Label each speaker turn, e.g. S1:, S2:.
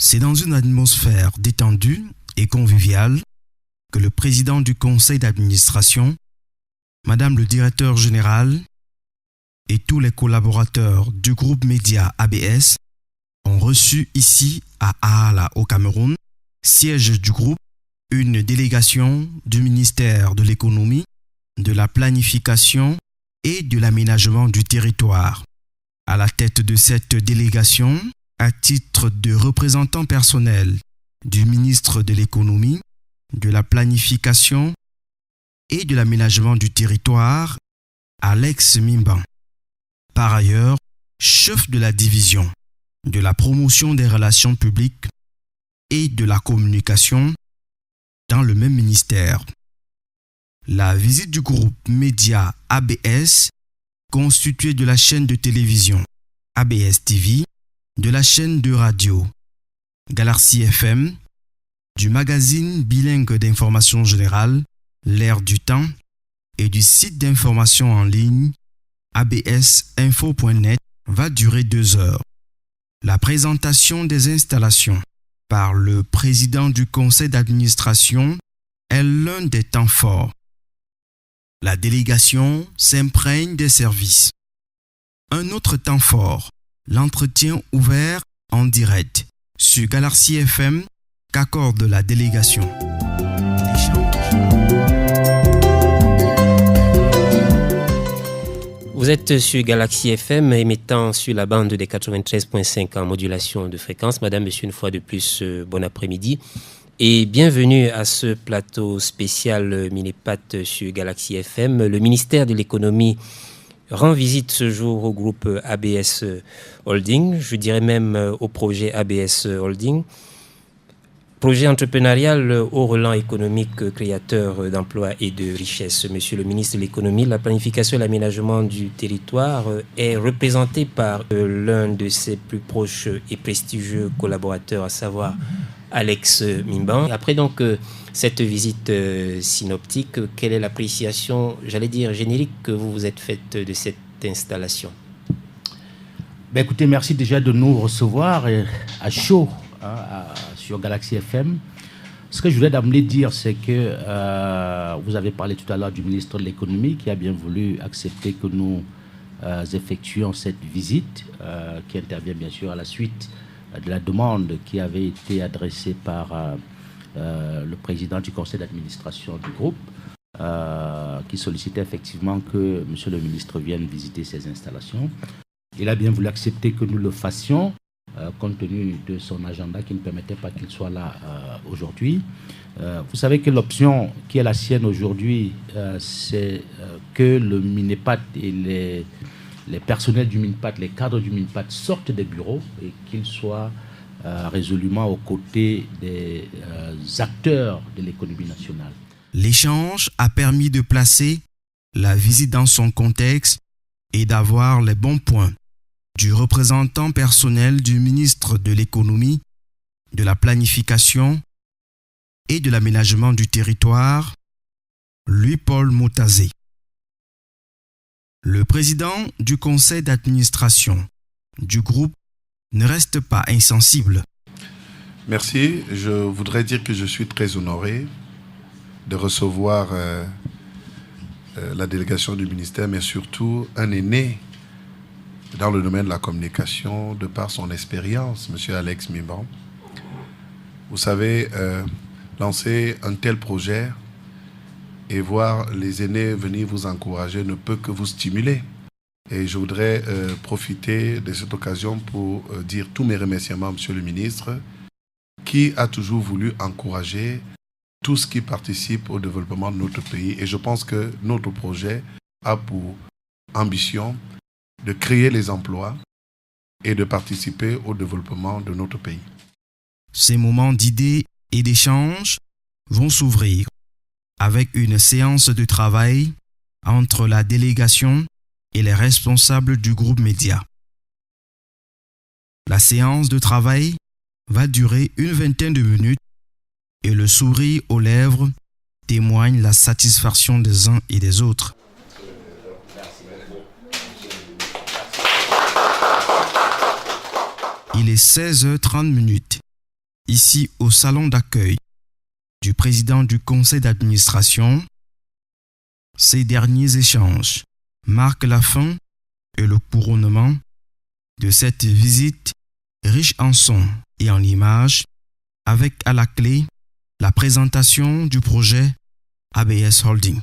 S1: C'est dans une atmosphère détendue et conviviale que le président du conseil d'administration, Madame le directeur général et tous les collaborateurs du groupe média ABS ont reçu ici à Aala au Cameroun, siège du groupe, une délégation du ministère de l'économie, de la planification et de l'aménagement du territoire. À la tête de cette délégation, à titre de représentant personnel du ministre de l'économie, de la planification et de l'aménagement du territoire, Alex Mimban. Par ailleurs, chef de la division de la promotion des relations publiques et de la communication dans le même ministère. La visite du groupe média ABS, constitué de la chaîne de télévision ABS TV, de la chaîne de radio Galaxy FM, du magazine bilingue d'information générale L'Air du Temps et du site d'information en ligne absinfo.net va durer 2 heures. La présentation des installations par le président du conseil d'administration est l'un des temps forts. La délégation s'imprègne des services. Un autre temps fort, l'entretien ouvert en direct sur Galaxy FM qu'accorde la délégation.
S2: Vous êtes sur Galaxy FM, émettant sur la bande des 93.5 en modulation de fréquence. Madame, monsieur, une fois de plus, bon après-midi. Et bienvenue à ce plateau spécial Minipat sur Galaxy FM. Le ministère de l'économie rend visite ce jour au groupe ABS Holding, je dirais même au projet ABS Holding. Projet entrepreneurial au relent économique créateur d'emplois et de richesses. Monsieur le ministre de l'économie, la planification et l'aménagement du territoire est représenté par l'un de ses plus proches et prestigieux collaborateurs, à savoir Alex Mimban. Après donc cette visite synoptique, quelle est l'appréciation, j'allais dire générique, que vous vous êtes faite de cette installation?
S3: Écoutez, merci déjà de nous recevoir à chaud sur Galaxy FM. Ce que je voulais d'emblée dire, c'est que vous avez parlé tout à l'heure du ministre de l'économie qui a bien voulu accepter que nous effectuions cette visite qui intervient bien sûr à la suite de la demande qui avait été adressée par le président du conseil d'administration du groupe qui sollicitait effectivement que monsieur le ministre vienne visiter ces installations. Il a bien voulu accepter que nous le fassions compte tenu de son agenda qui ne permettait pas qu'il soit là aujourd'hui. Vous savez que l'option qui est la sienne aujourd'hui, c'est que le Minipat et les personnels du Minipat, les cadres du Minipat sortent des bureaux et qu'ils soient résolument aux côtés des acteurs de l'économie nationale.
S1: L'échange a permis de placer la visite dans son contexte et d'avoir les bons points du représentant personnel du ministre de l'économie, de la planification et de l'aménagement du territoire, Louis-Paul Motazé. Le président du conseil d'administration du groupe ne reste pas insensible.
S4: Merci. Je voudrais dire que je suis très honoré de recevoir la délégation du ministère, mais surtout un aîné dans le domaine de la communication, de par son expérience, M. Alex Mimban. Vous savez, lancer un tel projet et voir les aînés venir vous encourager ne peut que vous stimuler. Et je voudrais profiter de cette occasion pour dire tous mes remerciements à M. le ministre, qui a toujours voulu encourager tout ce qui participe au développement de notre pays. Et je pense que notre projet a pour ambition de créer les emplois et de participer au développement de notre pays.
S1: Ces moments d'idées et d'échanges vont s'ouvrir avec une séance de travail entre la délégation et les responsables du groupe média. La séance de travail va durer une vingtaine de minutes et le sourire aux lèvres témoigne la satisfaction des uns et des autres. Il est 16h30. ici au salon d'accueil du président du conseil d'administration. Ces derniers échanges marquent la fin et le couronnement de cette visite riche en sons et en images, avec à la clé la présentation du projet ABS Holding.